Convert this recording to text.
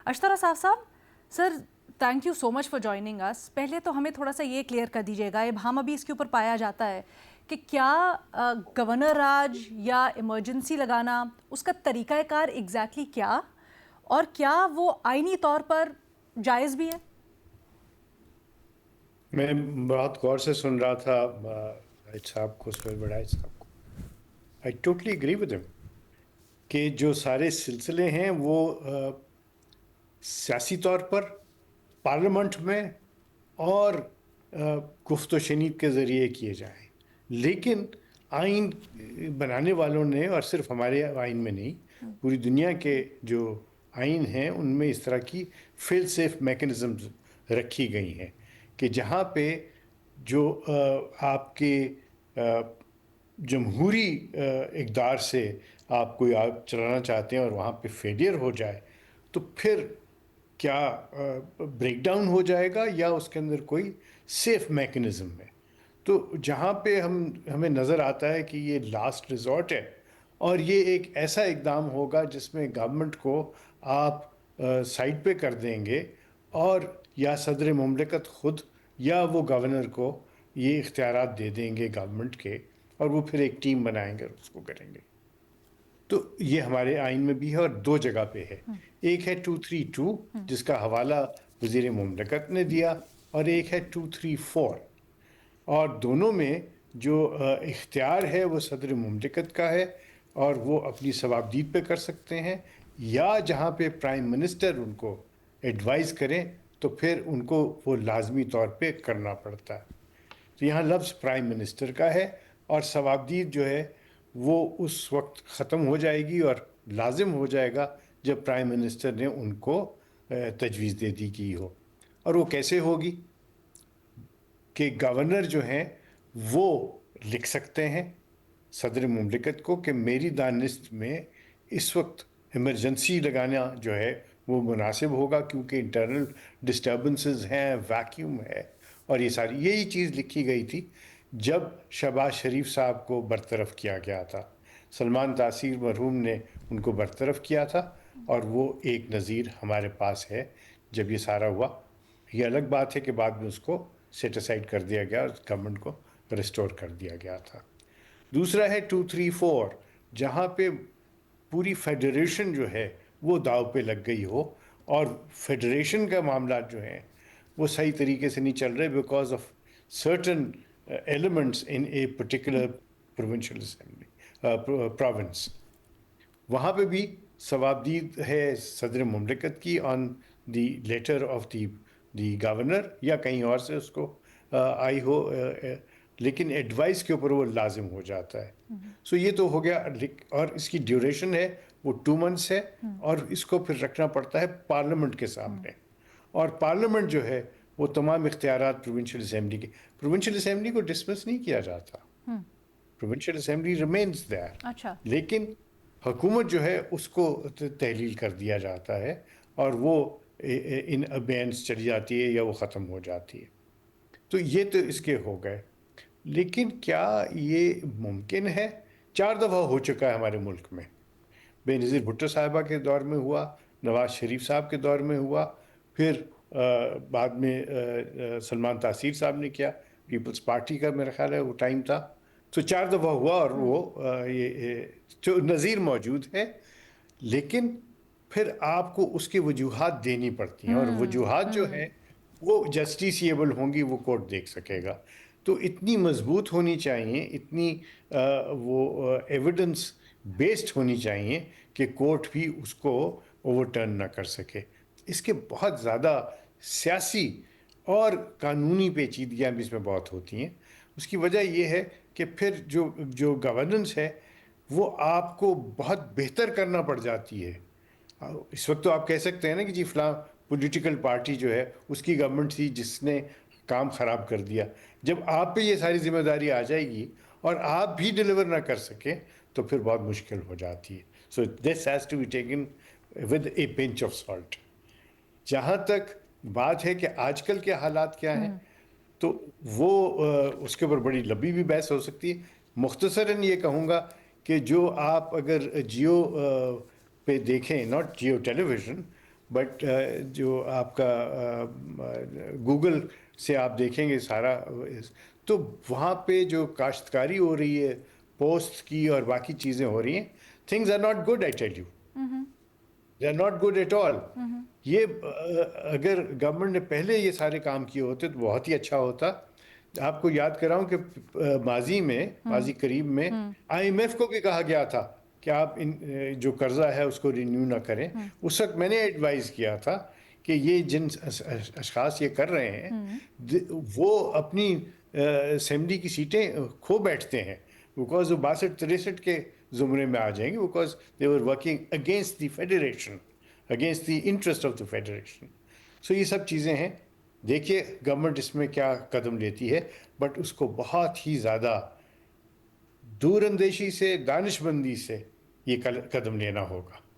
اشترا صاحب sir thank you so much for joining us. پہلے تو ہمیں تھوڑا سا یہ کلیئر کر دیجیے گا, اب ابھی اس کے اوپر پایا جاتا ہے کہ کیا گورنر راج یا ایمرجنسی لگانا اس کا طریقہ کار ایگزیکٹلی کیا, اور کیا وہ آئینی طور پر جائز بھی ہے؟ میں بہت غور سے سن رہا تھا راج صاحب کو, سہیل وڑائی صاحب کو. آئی ٹوٹلی اگری ود ہم کہ جو سارے سلسلے ہیں وہ سیاسی طور پر پارلیمنٹ میں اور گفت و شنید کے ذریعے کیے جائیں, لیکن آئین بنانے والوں نے, اور صرف ہمارے آئین میں نہیں پوری دنیا کے جو آئین ہیں ان میں اس طرح کی فیل سیف میکنزمز رکھی گئی ہیں کہ جہاں پہ جو آپ کے جمہوری اقدار سے آپ کوئی آپ چلانا چاہتے ہیں اور وہاں پہ فیلئر ہو جائے تو پھر کیا بریک ڈاؤن ہو جائے گا یا اس کے اندر کوئی سیف میکنزم ہے. تو جہاں پہ ہمیں نظر آتا ہے کہ یہ لاسٹ ریزورٹ ہے اور یہ ایک ایسا اقدام ہوگا جس میں گورنمنٹ کو آپ سائڈ پہ کر دیں گے اور یا صدر مملکت خود یا وہ گورنر کو یہ اختیارات دے دیں گے گورنمنٹ کے, اور وہ پھر ایک ٹیم بنائیں گے اور اس کو کریں گے. تو یہ ہمارے آئین میں بھی ہے اور دو جگہ پہ ہے. ایک ہے 232 جس کا حوالہ وزیر مملکت نے دیا, اور ایک ہے 234, اور دونوں میں جو اختیار ہے وہ صدر مملکت کا ہے اور وہ اپنی صوابدید پہ کر سکتے ہیں, یا جہاں پہ پرائم منسٹر ان کو ایڈوائز کریں تو پھر ان کو وہ لازمی طور پہ کرنا پڑتا ہے. تو یہاں لفظ پرائم منسٹر کا ہے, اور صوابدید جو ہے وہ اس وقت ختم ہو جائے گی اور لازم ہو جائے گا جب پرائم منسٹر نے ان کو تجویز دے دی کی ہو. اور وہ کیسے ہوگی کہ گورنر جو ہیں وہ لکھ سکتے ہیں صدر مملکت کو کہ میری دانست میں اس وقت ایمرجنسی لگانا جو ہے وہ مناسب ہوگا کیونکہ انٹرنل ڈسٹربنسز ہیں, ویکیوم ہے, اور یہ ساری یہی چیز لکھی گئی تھی جب شہباز شریف صاحب کو برطرف کیا گیا تھا. سلمان تاثیر مرحوم نے ان کو برطرف کیا تھا اور وہ ایک نظیر ہمارے پاس ہے جب یہ سارا ہوا. یہ الگ بات ہے کہ بعد میں اس کو سیٹ اسائڈ کر دیا گیا اور گورنمنٹ کو ریسٹور کر دیا گیا تھا. دوسرا ہے 234 جہاں پہ پوری فیڈریشن جو ہے وہ داؤ پہ لگ گئی ہو, اور فیڈریشن کا معاملات جو ہیں وہ صحیح طریقے سے نہیں چل رہے because of certain elements in a particular provincial assembly province. وہاں پہ بھی صوابدید ہے صدر مملکت کی on the letter of the governor یا کہیں اور سے اس کو آئی ہو, لیکن ایڈوائس کے اوپر وہ لازم ہو جاتا ہے. سو یہ تو ہو گیا, اور اس کی ڈیوریشن ہے وہ 2 months ہے, اور اس کو پھر رکھنا پڑتا ہے پارلیمنٹ کے سامنے, اور پارلیمنٹ جو ہے وہ تمام اختیارات پروونشل اسمبلی کے, پروونشل اسمبلی کو ڈسمس نہیں کیا جاتا, پروونشل اسمبلی ریمینز دیئر, لیکن حکومت جو ہے اس کو تحلیل کر دیا جاتا ہے اور وہ ان ابینس چلی جاتی ہے یا وہ ختم ہو جاتی ہے. تو یہ تو اس کے ہو گئے, لیکن کیا یہ ممکن ہے؟ 4 دفعہ ہو چکا ہے ہمارے ملک میں. بے نظیر بھٹو صاحبہ کے دور میں ہوا, نواز شریف صاحب کے دور میں ہوا, پھر بعد میں سلمان تاثیر صاحب نے کیا, پیپلز پارٹی کا میرا خیال ہے وہ ٹائم تھا. تو 4 دفعہ ہوا, اور وہ یہ جو نظیر موجود ہے, لیکن پھر آپ کو اس کی وجوہات دینی پڑتی ہیں, اور وجوہات جو ہیں وہ جسٹیسیبل ہوں گی, وہ کورٹ دیکھ سکے گا. تو اتنی مضبوط ہونی چاہیے, اتنی وہ ایویڈنس بیسڈ ہونی چاہیے کہ کورٹ بھی اس کو اوور ٹرن نہ کر سکے. اس کے بہت زیادہ سیاسی اور قانونی پیچیدگیاں بھی اس میں بہت ہوتی ہیں. اس کی وجہ یہ ہے کہ پھر جو گورننس ہے وہ آپ کو بہت بہتر کرنا پڑ جاتی ہے. اس وقت تو آپ کہہ سکتے ہیں نا کہ جی فلاں پولیٹیکل پارٹی جو ہے اس کی گورنمنٹ تھی جس نے کام خراب کر دیا. جب آپ پہ یہ ساری ذمہ داری آ جائے گی اور آپ بھی ڈیلیور نہ کر سکیں تو پھر بہت مشکل ہو جاتی ہے. So this has to be taken with a pinch of salt. جہاں تک بات ہے کہ آج کل کے حالات کیا ہیں, تو وہ اس کے اوپر بڑی لمبی بھی بحث ہو سکتی ہے. مختصراً یہ کہوں گا کہ جو آپ اگر جیو پہ دیکھیں, not Jio television, but جو آپ کا گوگل سے آپ دیکھیں گے سارا تو وہاں پہ جو کاشتکاری ہو رہی ہے پوسٹ کی اور باقی چیزیں ہو رہی ہیں things are not good I tell you they are not good at all یہ اگر گورنمنٹ نے پہلے یہ سارے کام کیے ہوتے تو بہت ہی اچھا ہوتا. آپ کو یاد کراؤں کہ ماضی قریب میں آئی ایم ایف کو بھی کہا گیا تھا کہ آپ جو قرضہ ہے اس کو رینیو نہ کریں. اس وقت میں نے ایڈوائز کیا تھا کہ یہ جن اشخاص یہ کر رہے ہیں وہ اپنی اسمبلی کی سیٹیں کھو بیٹھتے ہیں بیکاز وہ 62-63 کے زمرے میں آ جائیں گے because they were working against the federation against the interest of the federation. So یہ سب چیزیں ہیں. دیکھیے گورنمنٹ اس میں کیا قدم لیتی ہے بٹ اس کو بہت ہی زیادہ دور اندیشی سے دانش مندی سے یہ قدم لینا ہوگا.